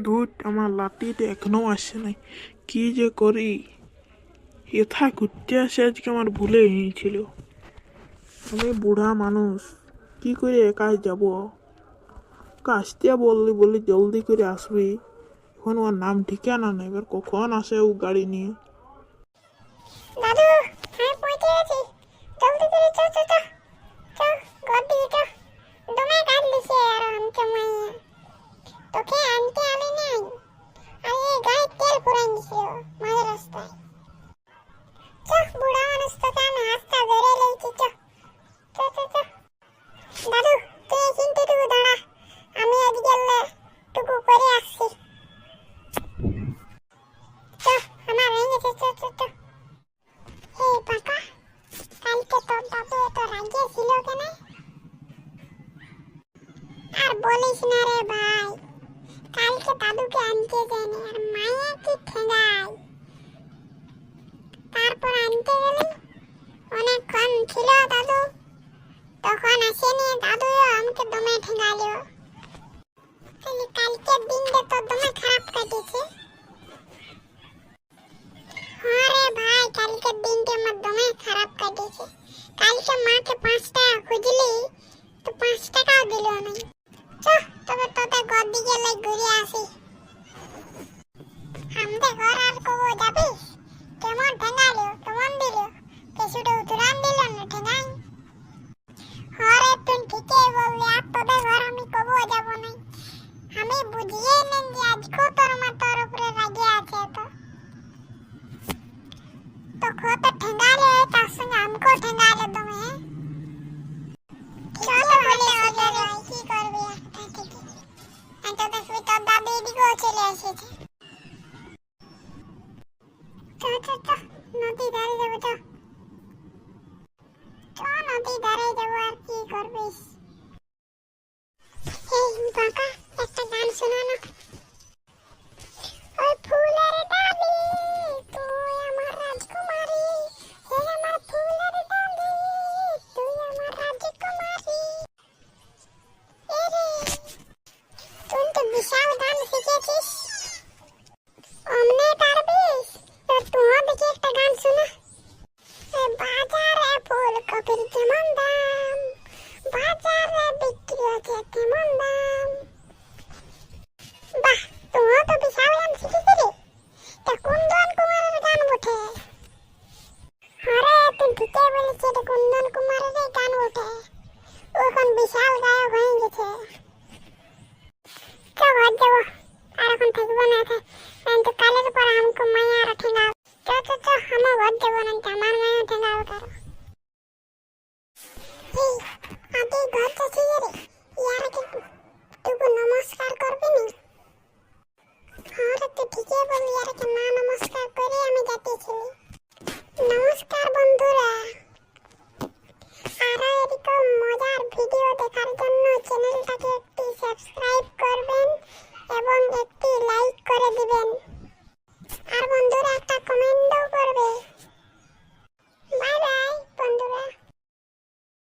দুধ আমার লাটিতে এখনো আসছে নাই, কি যে করি। এথা ঘুরতে আসে আজকে আমার ভুলে গিয়েছিল। আমি বুড়া মানুষ, কি করে একাই যাব। আসতে বললি বলি জলদি করে আসবি, এখন ওর নাম ঠিকানা নেই, এবার কখন আসে ও গাড়ি নিয়ে। দাদু, আমি পৌঁছে গেছি। জলদি করে চল চল চল চল, ঘর দিকে চল। দমে কাট লিছে আর আমকে মাইয়া তোকে আনতে আনি নাই। আর এই গায়ে তেল পুরাই দিছিল মাঝ রাস্তায়। চল, বুড়া মানুষ তোকে আমি হাসটা ধরে লেগেছি। চল চল চল চল। দাদু, তুই চিনতে টুকু দাঁড়া, আমি আজকে টুকু করে আসছি। চল, আমার হয়ে গেছে। চল চল চল। এই পাকা, কালকে তোর দাদু এত রাগিয়ে ছিল কেন? আর বলিস না রে ভাই, কালকে দাদুকে আনতে যায়নি আর মায়া কি ঠেঙ্গায়। তারপর আনতে গেলি, অনেকক্ষণ ছিল দাদু, তখন আসেনি। দাদুও আমাকে দমে ঠেঙ্গালো। তাহলে কালকের দিনটা তো দমে খারাপ কাটিয়েছে। হ্যাঁ রে ভাই, কালকের দিনটা আমার দমে খারাপ কাটিয়েছে। কালকে মাকে 5 টাকা খুঁজলি তো 5 টাকাও দিল না। চল, তবে তোদের ঘর দিকে ঘুরে আসি। আমাদের ঘর আর কবো যাবিস? কেমন ঠেঙ্গালো, কেমন দিল, কিছুটা উতরান দিল না ঠেঙ্গাই। হ্যাঁ রে, তুই ঠিকই বললি, আর তোদের ঘর আমি কবো যাব না। আমি বুঝিয়ে নেন যে আজকেও তোর মা তোর উপরে রাগে আছে। তো কত ঠেঙ্গালে, তার সঙ্গে আমাকেও ঠেঙ্গালে দমে। চলো বলে ওদের কি করবি একটা থেকে। আর তোদের তুই তোর দাদু এদিকেও চলে এসেছে। চল চল চল, নদী ধারে যাবো। চল চল, নদী ধারে যাবো। আর কি করবিস? এই বাঁকা, একটা গান শোনা না। ওই ফুলের ডালি, তুই আমার রাজকুমারী। হে আমার ফুলের ডালি, তুই আমার রাজকুমারী। এরে, তুই তো বিশাল গান শিখেছিস, অমনে পারবিস? তো তুইও দেখি একটা গান শোনা। বাজারে ফুলকপির কেমন দাম, বাজারে বিক্রি হচ্ছে কেমন দাম। বাহ, তুইও তো বিশাল গান শিখেছিলি। তা কুন্দন কুমারের গান বটে। আরে তুই ঠিকই বলেছিস, এটা কুন্দন কুমারের গান বটে। ও এখন বিশাল গায়ক হয়ে গেছে। চল ঘর যাবো, আর এখন থাকবো না। তো কালের পর আমাকে মায়া আর ঠেঙ্গাও। চল চল চল, আমার ঘর যাবো না, আমার মায়া ঠেঙ্গাও কারো। এই আগে ঘর যাচ্ছি রে, ইয়ার কি তুই নমস্কার করবি না? হ্যাঁ রে, তুই ঠিকই বললি, ইয়ার কি না নমস্কার করে